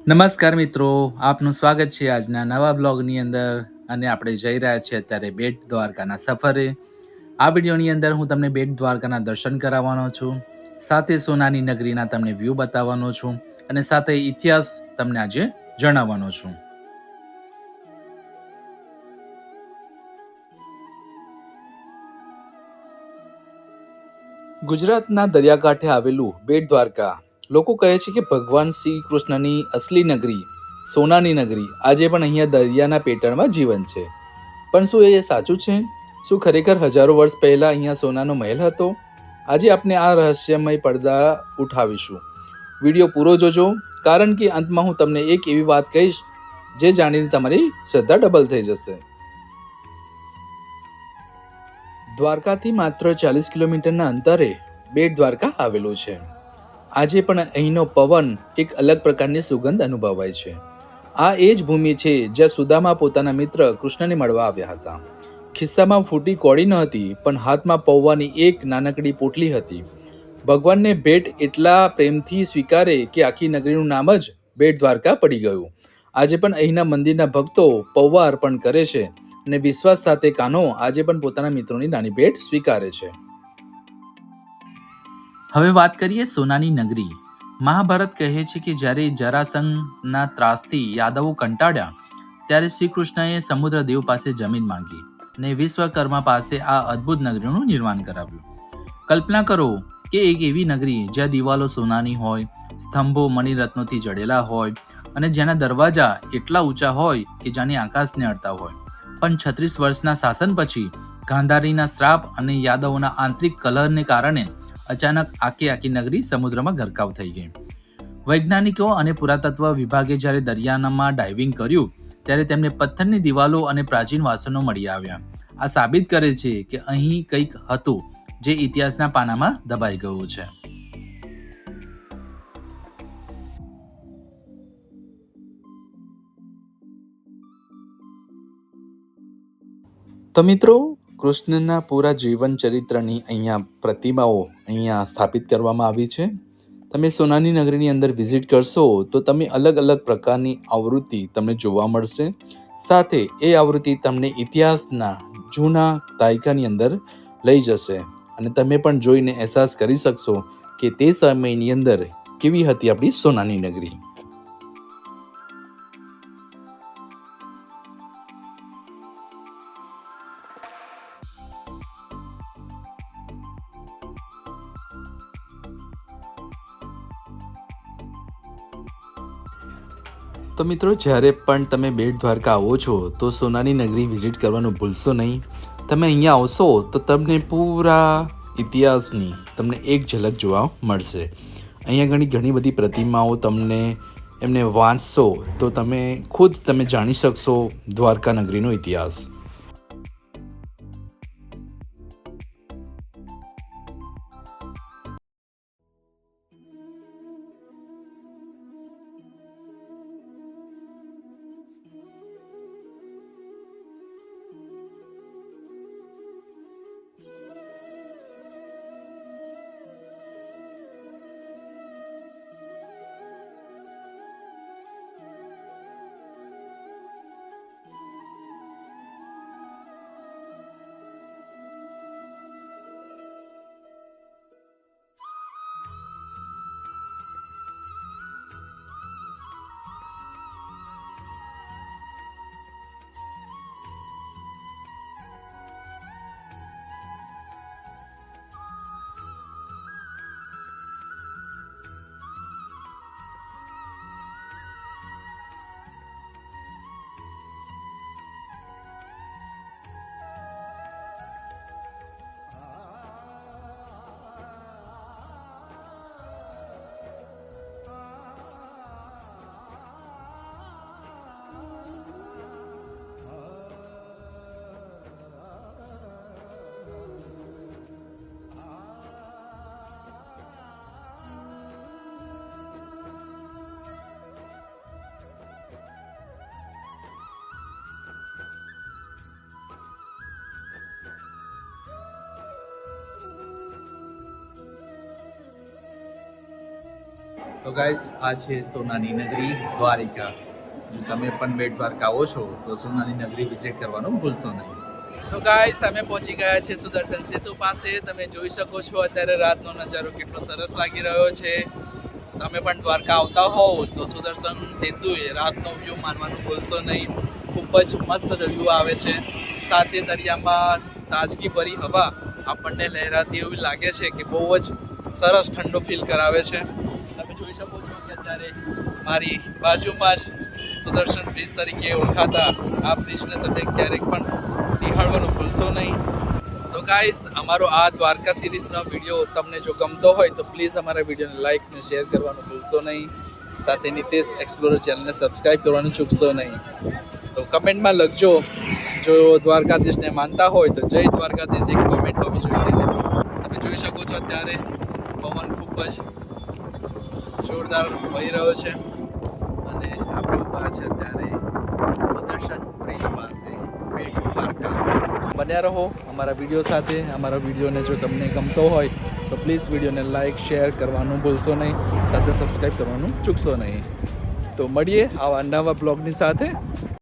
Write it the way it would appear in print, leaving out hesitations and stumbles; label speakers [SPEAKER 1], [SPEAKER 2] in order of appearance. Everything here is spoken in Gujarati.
[SPEAKER 1] નમસ્કાર મિત્રો, આપનું સ્વાગત છે આજના નવા બ્લોગની અંદર અને આપણે જઈ રહ્યા છીએ અત્યારે બેટ દ્વારકાના સફરે. આ વિડીયોની અંદર હું તમને બેટ દ્વારકાના દર્શન કરાવવાનો છું, સાથે સોનાની નગરીના તમને વ્યૂ બતાવવાનો છું અને સાથે ઇતિહાસ તમને આજે જણાવવાનો છું. ગુજરાતના દરિયાકાંઠે આવેલું બેટ દ્વારકા લોકો કહે છે કે ભગવાન શ્રી કૃષ્ણની અસલી નગરી, સોનાની નગરી આજે પણ અહીંયા દરિયાના પેટર્નમાં જીવંત છે. પણ શું એ સાચું છે? શું ખરેખર હજારો વર્ષ પહેલા અહીંયા સોનાનો મહેલ હતો? આજે આપણે આ રહસ્યમય પડદા ઉઠાવીશું. વિડીયો પૂરો જોજો, કારણ કે અંતમાં હું તમને એક એવી વાત કહીશ જે જાણીને તમારી શ્રદ્ધા ડબલ થઈ જશે. દ્વારકાથી માત્ર 40 કિલોમીટરના અંતરે બેટ દ્વારકા આવેલું છે. આજે પણ અહીંનો પવન એક અલગ પ્રકારની સુગંધ અનુભવાય છે. આ એ જ ભૂમિ છે જ્યાં સુદામા પોતાના મિત્ર કૃષ્ણને મળવા આવ્યા હતા. ખિસ્સામાં ફૂટી કોડી ન હતી, પણ હાથમાં પૌવાની એક નાનકડી પોટલી હતી. ભગવાનને ભેટ એટલા પ્રેમથી સ્વીકારે કે આખી નગરીનું નામ જ બેટ દ્વારકા પડી ગયું. આજે પણ અહીંના મંદિરના ભક્તો પૌવા અર્પણ કરે છે અને વિશ્વાસ સાથે કાનો આજે પણ પોતાના મિત્રોની નાની ભેટ સ્વીકારે છે. હવે વાત કરીએ સોનાની નગરી. મહાભારત કહે છે કે જ્યારે જરાસંઘના ત્રાસથી યાદવો કંટાળ્યા ત્યારે શ્રી કૃષ્ણએ સમુદ્રદેવ પાસે જમીન માંગી અને વિશ્વકર્મા પાસે આ અદ્ભુત નગરીનું નિર્માણ કરાવ્યું. કલ્પના કરો કે એક એવી નગરી જ્યાં દિવાલો સોનાની હોય, સ્તંભો મણિરત્નોથી જડેલા હોય અને જેના દરવાજા એટલા ઊંચા હોય કે જાણે આકાશને અડતા હોય. પણ 36 વર્ષના શાસન પછી ગાંધારીના શ્રાપ અને યાદવોના આંતરિક કલહને કારણે અચાનક આખી નગરી સમુદ્રમાં ગરકાવ થઈ ગઈ. વૈજ્ઞાનિકો અને પુરાતત્વ વિભાગે જ્યારે દરિયામાં ડાઇવિંગ કર્યું ત્યારે તેમને પથ્થરની દિવાલો અને પ્રાચીન વાસણો મળી આવ્યા. આ સાબિત કરે છે કે અહીં કંઈક હતું જે ઇતિહાસના પાનામાં દબાઈ ગયું છે. તો મિત્રો, કૃષ્ણના પૂરા જીવન ચરિત્રની અહીંયા પ્રતિમાઓ અહીંયા સ્થાપિત કરવામાં આવી છે. તમે સોનાની નગરીની અંદર વિઝિટ કરશો તો તમે અલગ અલગ પ્રકારની આવૃત્તિ તમને જોવા મળશે. સાથે એ આવૃત્તિ તમને ઇતિહાસના જૂના દાયકાની અંદર લઈ જશે અને તમે પણ જોઈને અહેસાસ કરી શકશો કે તે સમયની અંદર કેવી હતી આપણી સોનાની નગરી. તો મિત્રો, જ્યારે પણ તમે બેટ દ્વારકા આવો છો તો સોનાની નગરી વિઝિટ કરવાનું ભૂલશો નહીં. તમે અહીંયા આવશો તો તમને પૂરા ઇતિહાસની તમને એક ઝલક જોવા મળશે. અહીંયા ઘણી બધી પ્રતિમાઓ તમને એમને વાંચશો તો તમે ખુદ જાણી શકશો દ્વારકા નગરીનો ઇતિહાસ. તો ગાઈસ આ છે સોનાની નગરી દ્વારિકા. તમે પણ બેટ દ્વારકા આવો છો તો સોનાની નગરી વિઝિટ કરવાનું ભૂલશો નહીં. તો ગાઈસ અમે પહોંચી ગયા છે સુદર્શન સેતુ પાસે. તમે જોઈ શકો છો અત્યારે રાતનો નજારો કેટલો સરસ લાગી રહ્યો છે. તમે પણ દ્વારકા આવતા હોવ તો સુદર્શન સેતુ એ રાતનો વ્યૂ માનવાનું ભૂલશો નહીં. ખૂબ જ મસ્ત વ્યૂ આવે છે. સાથે દરિયામાં તાજગીભરી હવા આપણને લહેરાતી એવી લાગે છે કે બહુ જ સરસ ઠંડો ફીલ કરાવે છે. તમે જોઈ શકો છો કે અત્યારે મારી બાજુમાં જ સુદર્શન બ્રિજ તરીકે ઓળખાતા આ બ્રિજને તમે ક્યારેક પણ નિહાળવાનું ભૂલશો નહીં. તો ગાઈસ અમારો આ દ્વારકા સિરીઝનો વિડીયો તમને જો ગમતો હોય તો પ્લીઝ અમારા વિડીયોને લાઇક અને શેર કરવાનું ભૂલશો નહીં. સાથે નિતેશ એક્સપ્લોરર ચેનલને સબસ્ક્રાઈબ કરવાનું ચૂકશો નહીં. તો કમેન્ટમાં લખજો, જો દ્વારકાધીશને માનતા હોય તો જય દ્વારકાધીશ એક કમેન્ટ હોવી જોઈએ. તમે જોઈ શકો છો અત્યારે પવન ખૂબ જ જોરદાર વહી રહ્યો છે અને આપણે ઊભા છે અત્યારે સુદર્શન બ્રિજ પાસે બેટ દ્વારકા. બન્યા રહો અમારા વિડીયો સાથે. અમારા વિડીયોને જો તમને ગમતો હોય તો પ્લીઝ વિડીયોને લાઇક શેર કરવાનું ભૂલશો નહીં. સાથે સબસ્ક્રાઈબ કરવાનું ચૂકશો નહીં. તો મળીએ આવા નવા બ્લોગની સાથે.